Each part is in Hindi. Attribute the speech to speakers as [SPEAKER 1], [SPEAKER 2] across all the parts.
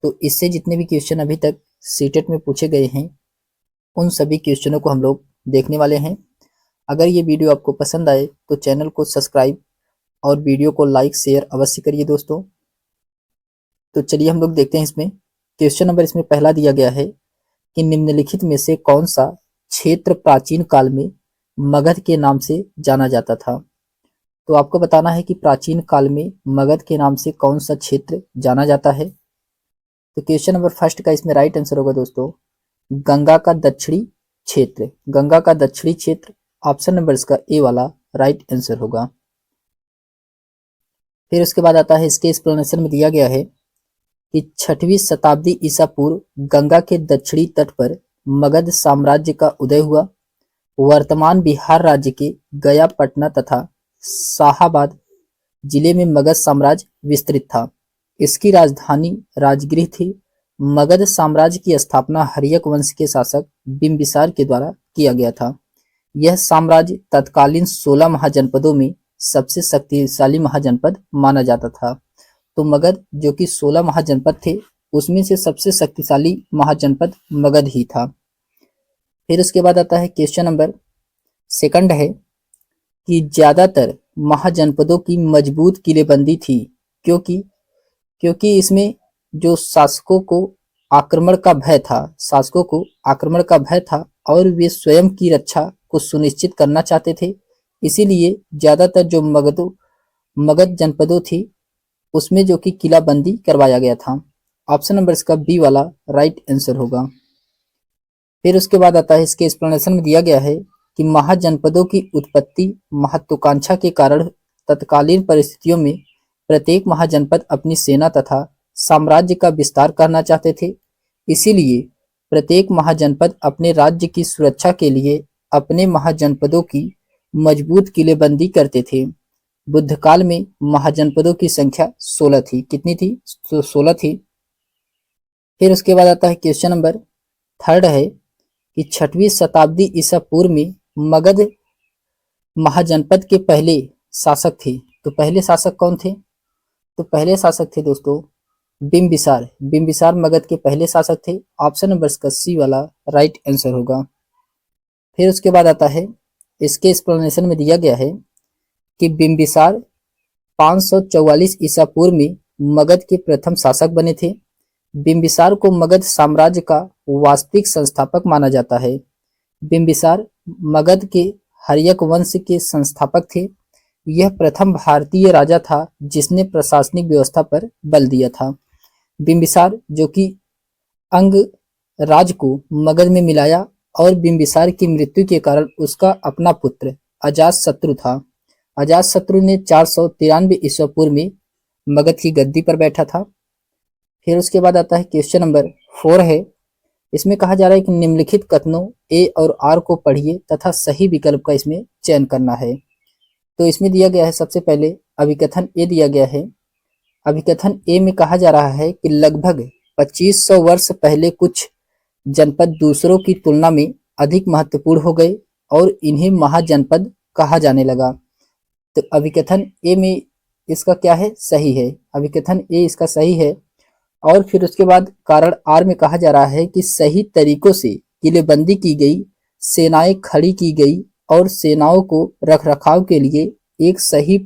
[SPEAKER 1] तो इससे जितने भी क्वेश्चन अभी तक सीटेट में पूछे गए हैं उन सभी क्वेश्चनों को हम लोग देखने वाले हैं। अगर ये वीडियो आपको पसंद आए तो चैनल को सब्सक्राइब और वीडियो को लाइक शेयर अवश्य करिए दोस्तों। तो चलिए हम लोग देखते हैं इसमें क्वेश्चन नंबर इसमें पहला दिया गया है कि निम्नलिखित में से कौन सा क्षेत्र प्राचीन काल में मगध के नाम से जाना जाता था। तो आपको बताना है कि प्राचीन काल में मगध के नाम से कौन सा क्षेत्र जाना जाता है। तो क्वेश्चन नंबर फर्स्ट का इसमें राइट आंसर होगा दोस्तों गंगा का दक्षिणी क्षेत्र। गंगा का दक्षिणी क्षेत्र ऑप्शन नंबर इसका ए वाला राइट आंसर होगा। फिर उसके बाद आता है इसके एक्सप्लेनेशन में दिया गया है कि 6वीं शताब्दी ईसा पूर्व गंगा के दक्षिणी तट पर मगध साम्राज्य का उदय हुआ। वर्तमान बिहार राज्य के गया, पटना तथा शाहाबाद जिले में मगध साम्राज्य विस्तृत था। इसकी राजधानी राजगृह थी। मगध साम्राज्य की स्थापना हर्यक वंश के शासक बिंबिसार के द्वारा किया गया था। यह साम्राज्य तत्कालीन 16 महाजनपदों में सबसे शक्तिशाली महाजनपद माना जाता था। तो मगध जो कि 16 महाजनपद थे उसमें से सबसे शक्तिशाली महाजनपद मगध ही था। फिर उसके बाद आता है क्वेश्चन नंबर सेकंड है कि ज्यादातर महाजनपदों की मजबूत किलेबंदी थी क्योंकि इसमें जो शासकों को आक्रमण का भय था और वे स्वयं की रक्षा को सुनिश्चित करना चाहते थे। इसीलिए ज्यादातर जो मगध जनपदों थी उसमें जो कि किलाबंदी करवाया गया था। ऑप्शन नंबर इसका बी वाला राइट आंसर होगा। फिर उसके बाद आता है इसके एक्सप्लेनेशन में दिया गया है कि महाजनपदों की उत्पत्ति महत्वाकांक्षा के कारण तत्कालीन परिस्थितियों में प्रत्येक महाजनपद अपनी सेना तथा साम्राज्य का विस्तार करना चाहते थे। इसीलिए प्रत्येक महाजनपद अपने राज्य की सुरक्षा के लिए अपने महाजनपदों की मजबूत किलेबंदी करते थे। बुद्ध काल में महाजनपदों की संख्या 16 थी। कितनी थी? तो 16 थी। फिर उसके बाद आता है क्वेश्चन नंबर थर्ड है कि 6वीं शताब्दी ईसा पूर्व में मगध महाजनपद के पहले शासक थे। तो पहले शासक कौन थे? तो पहले शासक थे दोस्तों बिंबिसार मगध के पहले शासक थे। ऑप्शन नंबर इसका सी वाला राइट आंसर होगा। फिर उसके बाद आता है इसके एक्सप्लेनेशन में दिया गया है कि बिंबिसार 544 ईसा पूर्व में मगध के प्रथम शासक बने थे। बिंबिसार को मगध साम्राज्य का वास्तविक संस्थापक माना जाता है। बिंबिसार मगध के हर्यक वंश के संस्थापक थे। यह प्रथम भारतीय राजा था जिसने प्रशासनिक व्यवस्था पर बल दिया था। बिंबिसार जो कि अंग राज को मगध में मिलाया और बिंबिसार की मृत्यु के कारण उसका अपना पुत्र अजातशत्रु था। अजातशत्रु ने 493 ईसा पूर्व में मगध की गद्दी पर बैठा था। फिर उसके बाद आता है क्वेश्चन नंबर 4 है। इसमें कहा जा रहा है कि निम्नलिखित कथनों ए और आर को पढ़िए तथा सही विकल्प का इसमें चयन करना है। तो इसमें दिया गया है सबसे पहले अभिकथन ए दिया गया है। अभिकथन ए में कहा जा रहा है कि लगभग 2500 वर्ष पहले कुछ जनपद दूसरों की तुलना में अधिक महत्वपूर्ण हो गए और इन्हें महाजनपद कहा जाने लगा। तो अभिकथन ए में इसका क्या है? सही है। अभिकथन ए इसका सही है। और फिर उसके बाद कारण आर में कहा जा रहा है कि सही तरीकों से किलेबंदी की गई, सेनाएं खड़ी की गई और सेनाओं को रखरखाव के लिए एक सही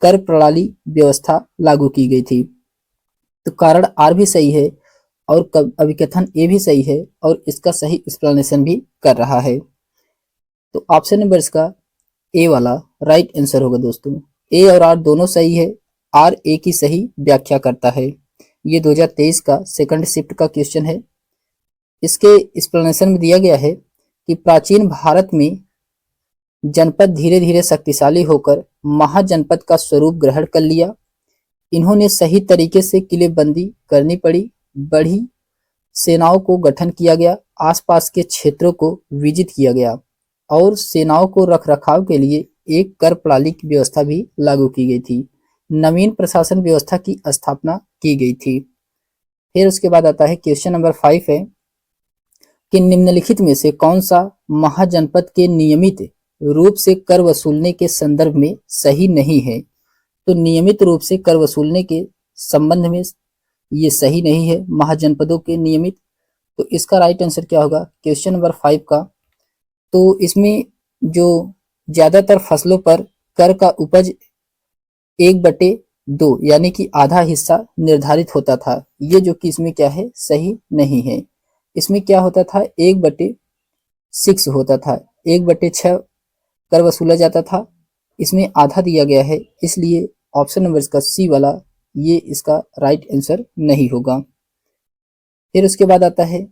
[SPEAKER 1] कर प्रणाली व्यवस्था लागू की गई थी। तो कारण आर भी सही है और अभिकथन ए भी सही है और इसका सही एक्सप्लेनेशन भी कर रहा है। तो ऑप्शन नंबर इसका ए वाला राइट आंसर होगा दोस्तों। ए और आर दोनों सही है। आर ए की सही व्याख्या करता है। ये 2023 का सेकंड शिफ्ट का क्वेश्चन है। इसके एक्सप्लेनेशन में दिया गया है कि प्राचीन भारत में जनपद धीरे धीरे शक्तिशाली होकर महाजनपद का स्वरूप ग्रहण कर लिया। इन्होंने सही तरीके से किलेबंदी करनी पड़ी। बड़ी सेनाओं को गठन किया गया, आसपास के क्षेत्रों को विजित किया गया और सेनाओं को रखरखाव के लिए एक कर प्रणाली की व्यवस्था भी लागू की गई थी। नवीन प्रशासन व्यवस्था की स्थापना की गई थी। फिर उसके बाद आता है क्वेश्चन नंबर 5 है कि निम्नलिखित में से कौन सा महाजनपद के नियमित रूप से कर वसूलने के संदर्भ में सही नहीं है। तो नियमित रूप से कर वसूलने के संबंध में ये सही नहीं है महाजनपदों के नियमित। तो इसका राइट आंसर क्या होगा क्वेश्चन नंबर 5 का। तो इसमें जो ज्यादातर फसलों पर कर का उपज 1/2 यानी कि आधा हिस्सा निर्धारित होता था, ये जो कि इसमें क्या है सही नहीं है। इसमें क्या होता था 1/6 होता था, 1/6 कर वसूला जाता था, इसमें आधा दिया गया है, इसलिए ऑप्शन नंबर इसका सी वाला ये इसका राइट आंसर नहीं होगा। फिर उसके बाद आता है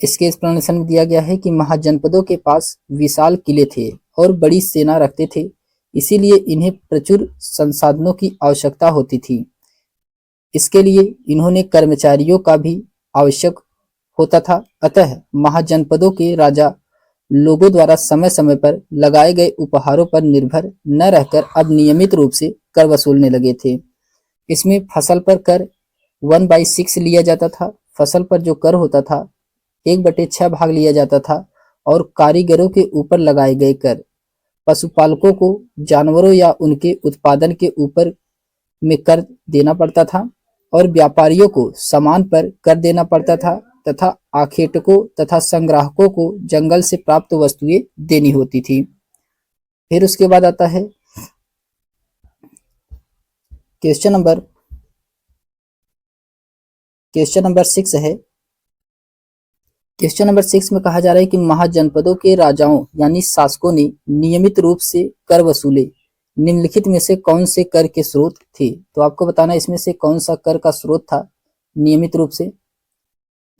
[SPEAKER 1] इसके एक्सप्लेनेशन में दिया गया है कि महाजनपदों के पास विशाल किले थे और बड़ी सेना रखते थे, इसीलिए इन्हें प्रचुर संसाधनों की आवश्यकता होती थी। इसके लिए इन्होंने कर्मचारियों का भी आवश्यक होता था। अतः महाजनपदों के राजा लोगों द्वारा समय समय पर लगाए गए उपहारों पर निर्भर न रहकर अब नियमित रूप से कर वसूलने लगे थे। इसमें फसल पर कर 1/6 लिया जाता था, फसल पर जो कर होता था 1/6 भाग लिया जाता था, और कारीगरों के ऊपर लगाए गए कर, पशुपालकों को जानवरों या उनके उत्पादन के ऊपर में कर देना पड़ता था, और व्यापारियों को सामान पर कर देना पड़ता था, तथा आखेटकों तथा संग्राहकों को जंगल से प्राप्त वस्तुएं देनी होती थी। फिर उसके बाद आता है क्वेश्चन नंबर 6 है। क्वेश्चन नंबर 6 में कहा जा रहा है कि महाजनपदों के राजाओं यानी शासकों ने नियमित रूप से कर वसूले, निम्नलिखित में से कौन से कर के स्रोत थे। तो आपको बताना इसमें से कौन सा कर का स्रोत था नियमित रूप से।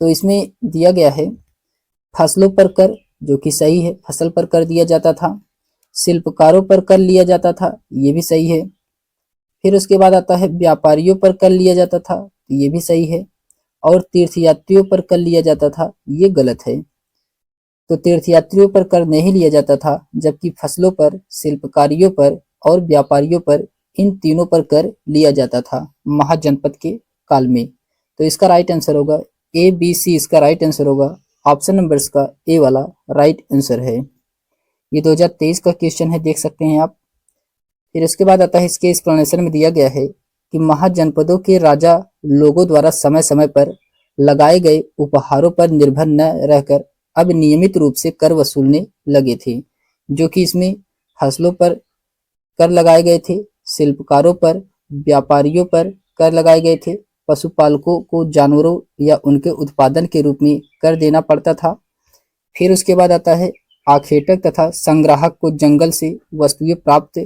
[SPEAKER 1] तो इसमें दिया गया है फसलों पर कर, जो कि सही है, फसल पर कर दिया जाता था। शिल्पकारों पर कर लिया जाता था, ये भी सही है। फिर उसके बाद आता है व्यापारियों पर कर लिया जाता था, ये भी सही है। और तीर्थयात्रियों पर कर लिया जाता था, ये गलत है। तो तीर्थयात्रियों पर कर नहीं लिया जाता था, जबकि फसलों पर, शिल्पकारियों पर और व्यापारियों पर, इन तीनों पर कर लिया जाता था महाजनपद के काल में। तो इसका राइट आंसर होगा ए बी सी, इसका राइट आंसर होगा ऑप्शन नंबर इसका ए वाला राइट आंसर है। ये 2023 का क्वेश्चन है, देख सकते हैं आप। फिर इसके बाद आता है इसके एक्सप्लेनेशन में दिया गया है कि महाजनपदों के राजा लोगों द्वारा समय समय पर लगाए गए उपहारों पर निर्भर न रहकर अब नियमित रूप से कर वसूलने लगे थे, जो कि इसमें फसलों पर कर लगाए गए थे, शिल्पकारों पर, व्यापारियों पर कर लगाए गए थे, पशुपालकों को जानवरों या उनके उत्पादन के रूप में कर देना पड़ता था। फिर उसके बाद आता है आखेटक तथा संग्राहक को जंगल से वस्तुएं प्राप्त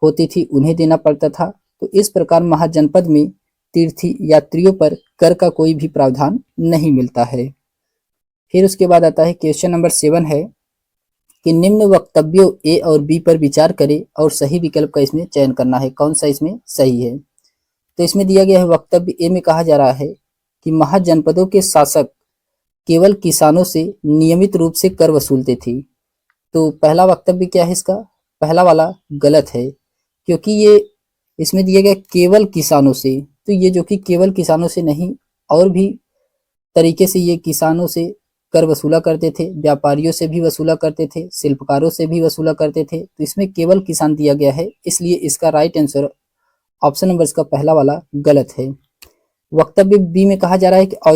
[SPEAKER 1] होती थी, उन्हें देना पड़ता था। तो इस प्रकार महाजनपद में तीर्थ यात्रियों पर कर का कोई भी प्रावधान नहीं मिलता है। फिर उसके बाद आता है क्वेश्चन नंबर 7 है कि निम्न वक्तव्यों ए और बी पर विचार करें और सही विकल्प का इसमें चयन करना है, कौन सा इसमें सही है। तो इसमें दिया गया है वक्तव्य ए में कहा जा रहा है कि महाजनपदों के शासक केवल किसानों से नियमित रूप से कर वसूलते थे। तो पहला वक्तव्य क्या है इसका, पहला वाला गलत है, क्योंकि ये इसमें दिया गया केवल किसानों से, तो ये जो कि केवल किसानों से नहीं, और भी तरीके से ये किसानों से कर वसूला करते थे, व्यापारियों से भी वसूला करते थे, शिल्पकारों से भी वसूला करते थे। तो इसमें केवल किसान दिया गया है, इसलिए इसका राइट आंसर ऑप्शन नंबर इसका पहला वाला गलत है। वक्तव्य बी में कहा जा रहा है कि औजार